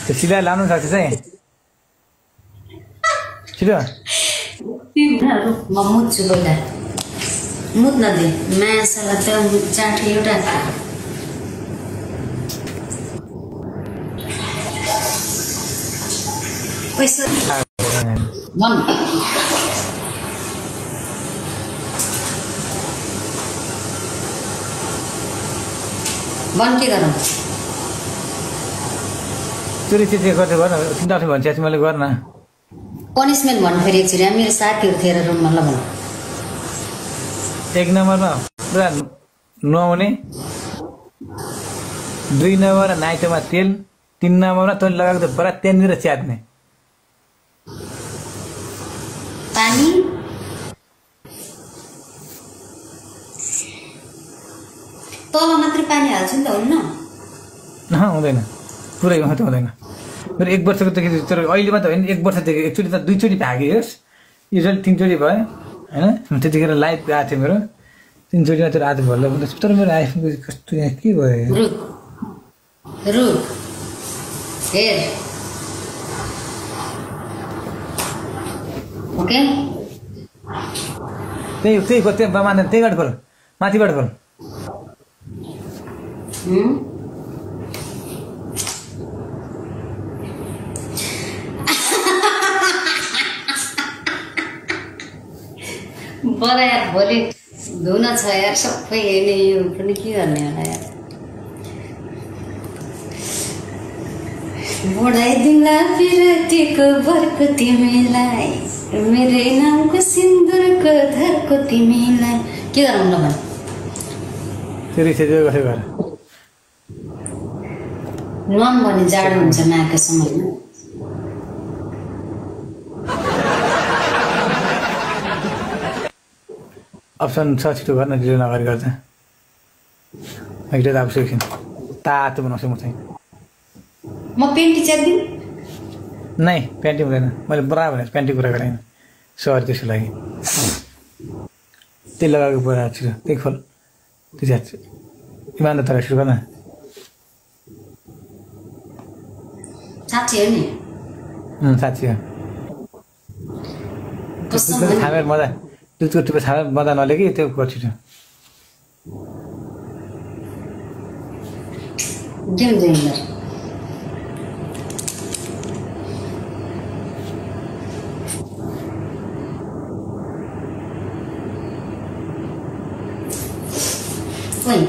त्यो सिधा लानु सक्छ चाहिँ छिटो म मुत्छु पहिला मुत नदे मायासँग त चाँठी एउटा पैसा बन के गरौँ चोरी चिज गर्दै गर्न तिमीले भन्छ मैले गर्न पनिसमेन्ट भन्नु फेरि एकचोटि मेरो साथीहरू थिएर रुममा ल भन्नु 1 नम्बरमा पुरा नुहाउने 2 नम्बरमा नाइटोमा तेल 3 नम्बरमा तैँले लगाएको त पुरा त्यहाँनिर च्यात्ने पानी तल मात्रै पानी हाल्छु नि त हुन्न हुँदैन पुरै मात्रै हुँदैन मेरो 1 वर्षको त तर अहिले मात्रै होइन 1 वर्षदेखि एकचोटि त 2 चोटि भागेँ यस युजली 3 चोटि भयो होइन त्यतिखेर लाइभ गएको थियो मेरो 3 चोटि मात्रै आज भल्ल तर मेरो आइफोनको कस्तो यहाँ के भयो हेर ओके त्यही मान्दैन त्यहीबाट खोल माथिबाट खोल बडा यार भोलि धुन छ यार सबै हेर्ने यो पनि के गर्ने होला यार बढाइदिउँला विरतीको भरको तिमीलाई मेरै नामको सिन्दुरको धरको तिमीलाई के गरौँ न भन नुहाउँ भने जाडो हुन्छ माघको समयमा अप्सन छ छिटो गर्न ढिलो नगरी गर्छ अहिले त अब एकछिन तातो बनाउँछु म चाहिँ म पेन्टी च्याक्दिन नै प्यान्टी हुँदैन मैले बराबर भनेर प्यान्टी कुरा गरेँ सरी त्यसको लागि त्यही लगाएको पुरा छिटो त्यही खोल त्यो च्याच इमान तर सुरु गर्न साँच्ची हो नि साँच्ची हो छामेर मजा दुधको टुप्पो छामेर मजा नले कि त्यो गर छिटो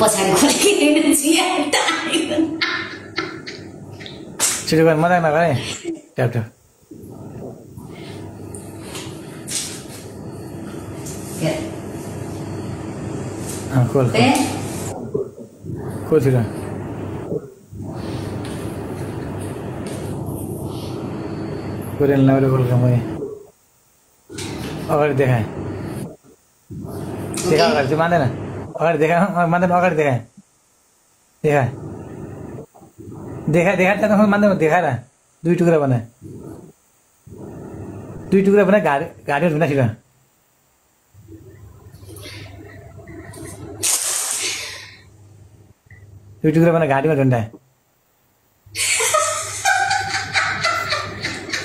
पछाडि छिटो गर्न मजा नगर है ट्याप ट्याप खोल खोल छिटो कोरियन लाउरे खोलका मैले अगाडि देखाएँ देखा अगाडि चाहिँ मान्दैन अगाडि देखा मान्दैन अगाडि देखाएँ देखा त्यहाँ मान्दैन देखाएर 2 टुक्रा बनाए 2 टुक्रा बनाए घाँटीमा धुना छिटो दुई टुक्रा बनाए घाँटीमा झुन्डाए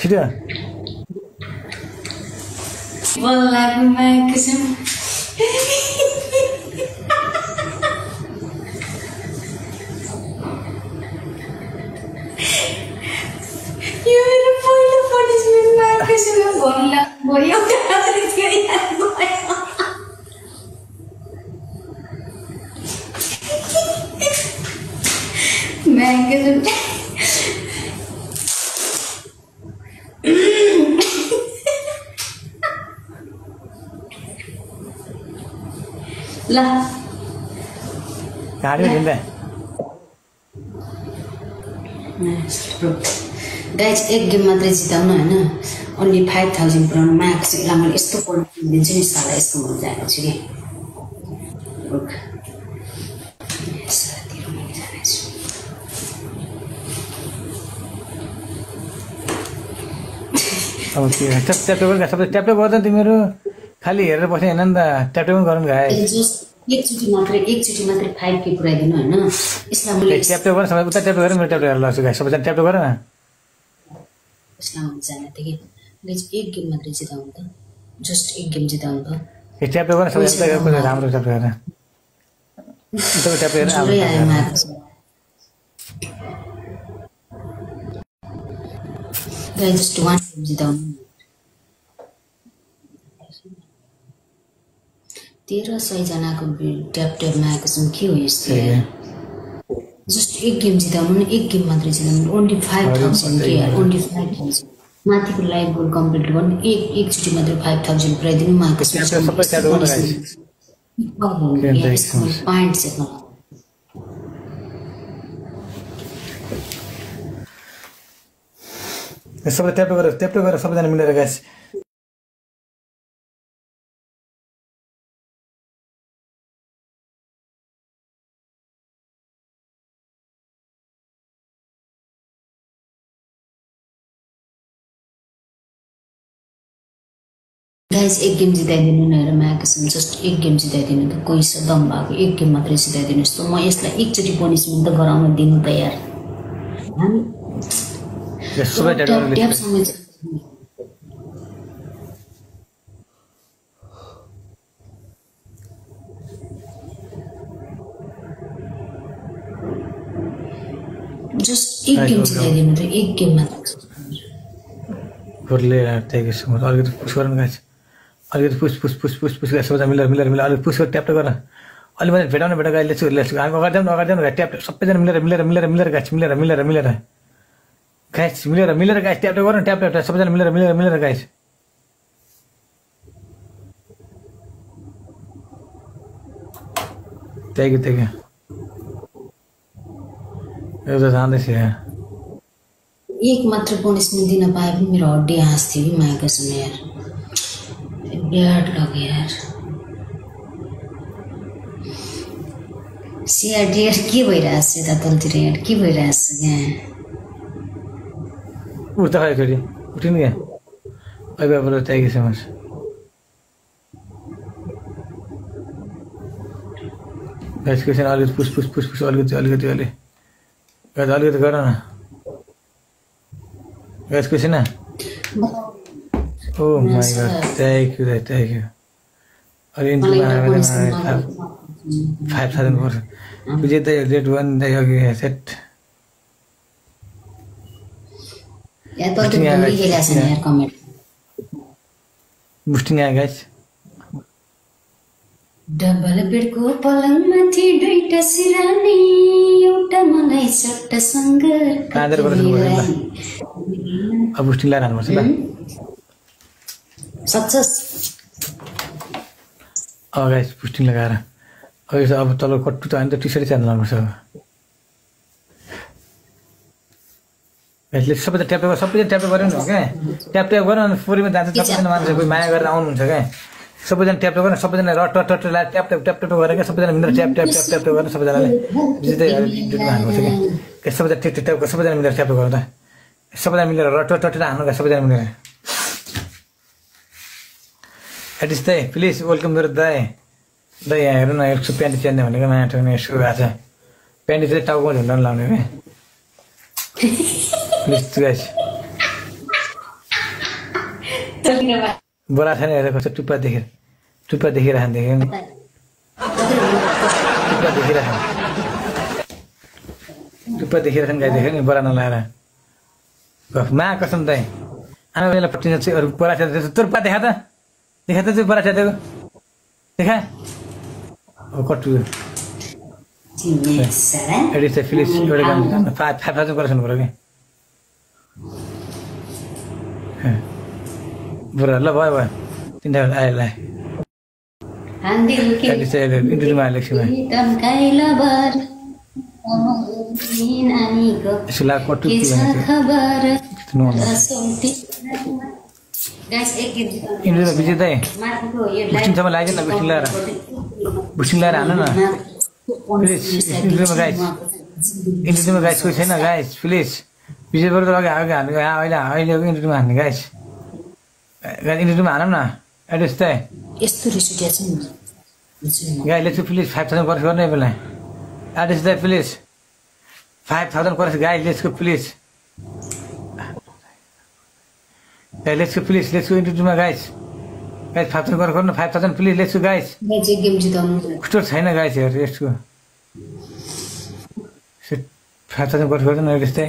छिटो ला घाँटीमा झुन्डाए गाइज एक गेम मात्रै जिताउनु होइन ओन्ली 5000 पुऱ्याउनु माग चाहिँ ल मैले यस्तो पढ्नु दिन्छु नि साला यस्तो म जाएको छु कि अब के ट्याप गर्दा तिमीहरू खालि हेरेर बस्ने होइन नि त ट्याप गरौँ गाए एकचोटि मात्रै 5K पुऱ्याइदिनु होइन यसलाई मैले ट्याप गर्न सबै उता ट्याप गरेर मेरो ट्याप हेरेर लाग्छु गाई सबैजना ट्याप गर न इस्लाम जाने थियो कि गाइस एक गेम मात्रै जिताउनु त जस्ट एक गेम जिताउनु त यो ट्याप गर्न सबै राम्रो ट्याप गर्न त्यो ट्याप गर्न जोरै आयो marks guys just one game जिताउनु 1300 जनाको ट्याप ट्यापमा आएको छौँ के हो यस्तो जस्ट एक गेम जिताउनु नि एक गेम मात्रै जिताउनु ओन्ली 5000 के यार ओन्ली 5000 माथिको लाइभ गोल कम्प्लिट गर्नु एकचोटि मात्रै 5000 पुऱ्याइदिनु माको सबै ट्याप गर्न गाइस पॉइन्ट सेक्न सबै ट्याप गरेर सबैजना मिलेर गाइस गाइस एक गेम जिताइदिनु न हेर मागेछौँ जस्ट एक गेम जिताइदिनु त कोही छ दम भएको एक गेम मात्रै जिताइदिनुहोस् त म यसलाई एकचोटि पनिसमेन्ट त गराउन दिनु त यार जस्ट एक गेम जिताइदिनु त एक गेम मात्रै गोरले त्यही अलिकति पुस गर्नु गाइस अलिकति पुस सबैजना मिलेर अलिकति पुस गरेर ट्याप गर अलि मात्रै भेटाउनु गाइस लेट्स हामी अगाडि जाउँ ट्याप सबैजना मिलेर गाइस मिलेर गाइस ट्याप गर्नु ट्याप सबैजना मिलेर गाइस त्यही एउटा जाँदैछ एक मात्र पनिसमेन्ट दिन पाए पनि मेरो हड्डी हाँस्थ्यो कि मागेको छु यार ब्याड लाग्यो यार सिआरडिआर के भइरहेछ यता तलतिर यार के भइरहेछ यहाँ उठ्दा खायो फेरि उठिनु क्या अहिले अब त्यही समझ गाइस क्वेसन अलिकति पुस अलिकति गर न guys question Oh my god, thank you. Are you into 5,000 words? Vijay, that one, they have set. Yeah, but you can read it in your comment. Boosting, guys. Double bed ko palang mathi duita sirani euta malai satta sangar अब boosting ला पर्छ ल success अब guys boosting लगाएर अब तल कट्टु त अनि त टी-सर्ट च्यान्द लानुपर्छ गाइसले सबैजना ट्याप गर्यो नि क्या ट्याप गर्यो अनि फोरीमा जान्छ सबैजना मान्छे कोही माया गरेर आउनुहुन्छ क्या सबैजना ट्याप गर्नु सबैजना रट ट्याप गरेर क्या सबैजना मिलेर ट्याप गरेर सबैजनाले जित्दै हाल्नुपर्छ क्या सबैजना ट्याप सबैजना मिलेर ट्याप गर्नु त सबैजना मिलेर रट हाल्नु क्या सबैजना मिलेर एटिस दाइ प्लिज वेलकम मेरो दाइ यहाँ हेर्नु न यसो प्यान्टी च्यान्ने भनेको माया ठाउँमा यसो भएको छ प्यान्टी चाहिँ टाउकोमा झुन्डाउनु लाउने क्या प्लिज गाइस बोला छैन हेरेर कस्तो टुप्पा देखिरहेको देखेँ नि टुप्पा देखिरहेको गाई देख्यो नि बोला नलाएर मा कसम दाइ आमा बेला पट्टिन्छ चाहिँ अरू बोला छ तुर्पा देखा त चाहिँ बोला च्यातेको देखा अब कट्टु एडिस चाहिँ फिलिस एउटा काम 5,000 गरेछन् पऱ्यो कि बुढा ल भयो 3,000 आयो ल एडिस चाहिँ इन्टरभ्यूमा आयो लेख्छु यसो ला कट्टु इन्टरभ्यूमा विजय दाइ बुस्टिङसम्म लाग्यो न बुस्टिङ ल्याएर हाल्नु न प्लिज इन्टरभ्यूमा गाइस कोही छैन गाइस प्लिज विजय बरु त अघि हाल्नु अहिलेको इन्टरभ्यूमा हान्ने गाइस इन्टरभ्यूमा हानौँ न एड्रेस दाइ यस्तो रिसिट छ नि गाइले चाहिँ प्लिज 5,000 पर्छ गर्नु बेला एड्रेस दाइ प्लिज 5,000 पर्छ guys let's go please let's go please let's go into टुमा गाइस 5000 गरेर गर्नु 5000 please let's go guys guys एक गेम जिताउनु बुस्टर छैन गाइस हेर यसको 5000 गरेर गर्नु न यस्तै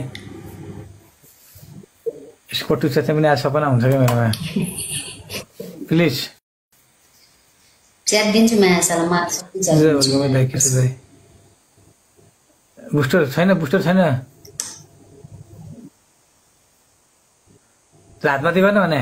यसको टु चाहिँ पनि आज सपना हुन्छ क्या मेरोमा प्लिज च्याट दिन्छु माया साला मार्क सक्छ बुस्टर छैन हातमाथि गर्न भने